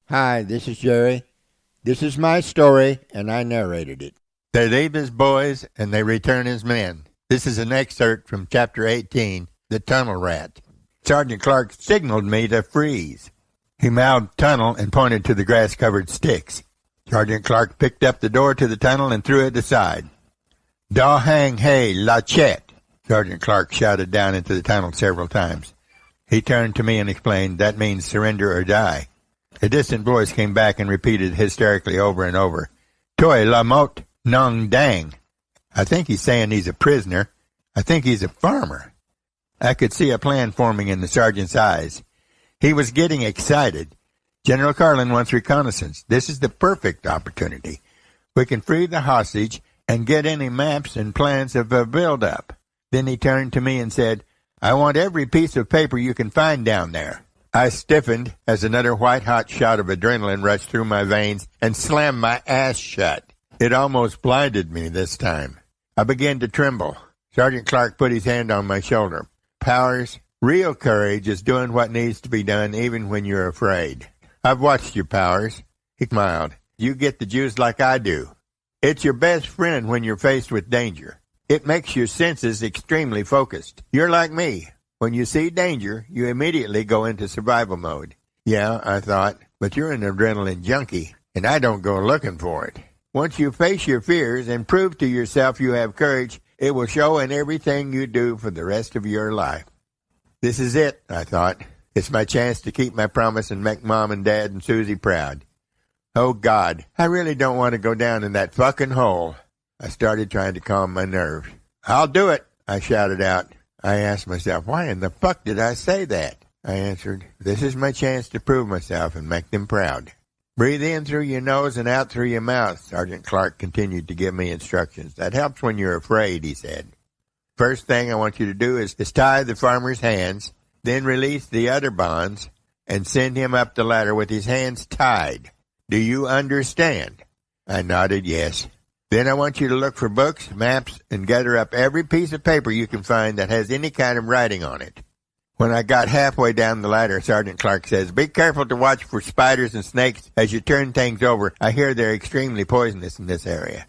Hi, this is Jerry. This is my story, and I narrated it. They leave as boys, and they return as men. This is an excerpt from Chapter 18, The Tunnel Rat. Sergeant Clark signaled me to freeze. He mouthed tunnel and pointed to the grass-covered sticks. Sergeant Clark picked up the door to the tunnel and threw it aside. "Da hang hey la chet," Sergeant Clark shouted down into the tunnel several times. He turned to me and explained, "That means surrender or die." A distant voice came back and repeated hysterically over and over, "Toi la mot nong dang." I think he's saying he's a prisoner. I think he's a farmer. I could see a plan forming in the sergeant's eyes. He was getting excited. "General Carlin wants reconnaissance. This is the perfect opportunity. We can free the hostage and get any maps and plans of a build-up." Then he turned to me and said, "I want every piece of paper you can find down there." I stiffened as another white-hot shot of adrenaline rushed through my veins and slammed my ass shut. It almost blinded me this time. I began to tremble. Sergeant Clark put his hand on my shoulder. "Powers, real courage is doing what needs to be done even when you're afraid. I've watched you, Powers." He smiled. "You get the juice like I do. It's your best friend when you're faced with danger. It makes your senses extremely focused. You're like me. When you see danger, you immediately go into survival mode." Yeah, I thought, but you're an adrenaline junkie, and I don't go looking for it. Once you face your fears and prove to yourself you have courage, it will show in everything you do for the rest of your life. This is it, I thought. It's my chance to keep my promise and make Mom and Dad and Susie proud. Oh, God, I really don't want to go down in that fucking hole. I started trying to calm my nerves. "I'll do it," I shouted out. I asked myself, why in the fuck did I say that? I answered, "This is my chance to prove myself and make them proud." "Breathe in through your nose and out through your mouth," Sergeant Clark continued to give me instructions. "That helps when you're afraid," he said. "First thing I want you to do is tie the farmer's hands, then release the other bonds, and send him up the ladder with his hands tied. Do you understand?" I nodded yes. "Then I want you to look for books, maps, and gather up every piece of paper you can find that has any kind of writing on it." When I got halfway down the ladder, Sergeant Clark says, "Be careful to watch for spiders and snakes as you turn things over. I hear they're extremely poisonous in this area."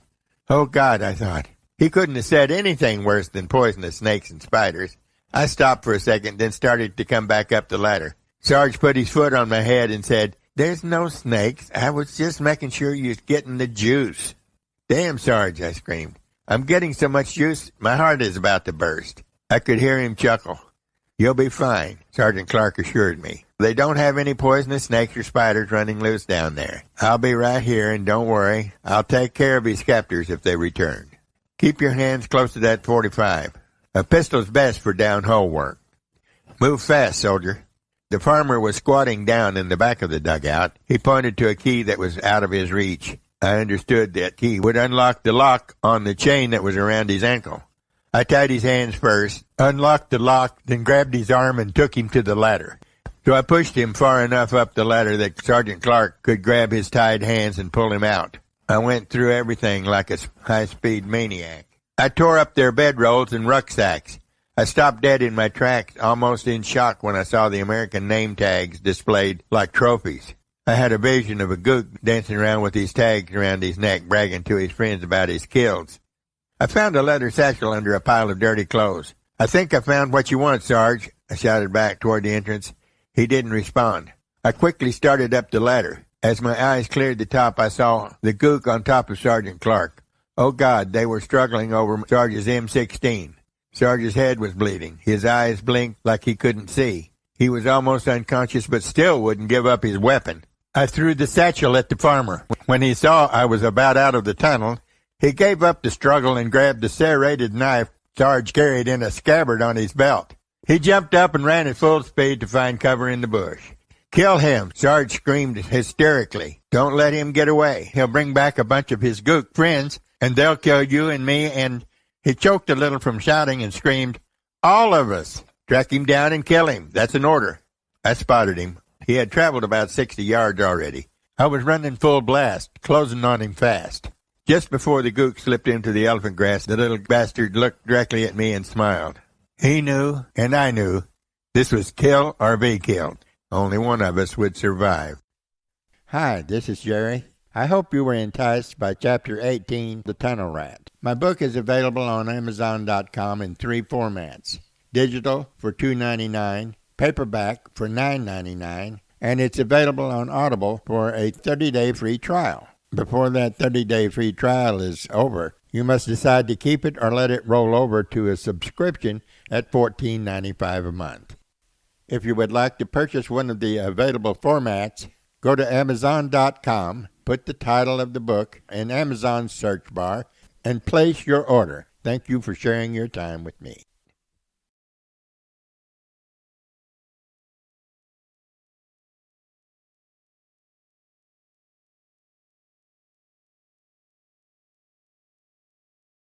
Oh, God, I thought. He couldn't have said anything worse than poisonous snakes and spiders. I stopped for a second, then started to come back up the ladder. Sarge put his foot on my head and said, "There's no snakes. I was just making sure you're getting the juice." "Damn, Sarge," I screamed. "I'm getting so much juice, my heart is about to burst." I could hear him chuckle. "You'll be fine," Sergeant Clark assured me. "They don't have any poisonous snakes or spiders running loose down there. I'll be right here, and don't worry. I'll take care of his captors if they return. Keep your hands close to that .45. A pistol's best for down-hole work. Move fast, soldier." The farmer was squatting down in the back of the dugout. He pointed to a key that was out of his reach. I understood that key would unlock the lock on the chain that was around his ankle. I tied his hands first, unlocked the lock, then grabbed his arm and took him to the ladder. So I pushed him far enough up the ladder that Sergeant Clark could grab his tied hands and pull him out. I went through everything like a high-speed maniac. I tore up their bedrolls and rucksacks. I stopped dead in my tracks, almost in shock when I saw the American name tags displayed like trophies. I had a vision of a gook dancing around with his tags around his neck, bragging to his friends about his kills. I found a leather satchel under a pile of dirty clothes. "I think I found what you want, Sarge," I shouted back toward the entrance. He didn't respond. I quickly started up the ladder. As my eyes cleared the top, I saw the gook on top of Sergeant Clark. Oh, God, they were struggling over Sarge's M16. Sarge's head was bleeding. His eyes blinked like he couldn't see. He was almost unconscious, but still wouldn't give up his weapon. I threw the satchel at the farmer. When he saw I was about out of the tunnel, he gave up the struggle and grabbed the serrated knife Sarge carried in a scabbard on his belt. He jumped up and ran at full speed to find cover in the bush. "Kill him!" Sarge screamed hysterically. "Don't let him get away. He'll bring back a bunch of his gook friends, and they'll kill you and me and—" He choked a little from shouting and screamed, "All of us! Track him down and kill him. That's an order." I spotted him. He had traveled about 60 yards already. I was running full blast, closing on him fast. Just before the gook slipped into the elephant grass, the little bastard looked directly at me and smiled. He knew, and I knew, this was kill or be killed. Only one of us would survive. Hi, this is Jerry. I hope you were enticed by Chapter 18, The Tunnel Rat. My book is available on Amazon.com in 3 formats. Digital for $2.99, paperback for $9.99, and it's available on Audible for a 30-day free trial. Before that 30-day free trial is over, you must decide to keep it or let it roll over to a subscription at $14.95 a month. If you would like to purchase one of the available formats, go to Amazon.com, put the title of the book in Amazon's search bar, and place your order. Thank you for sharing your time with me.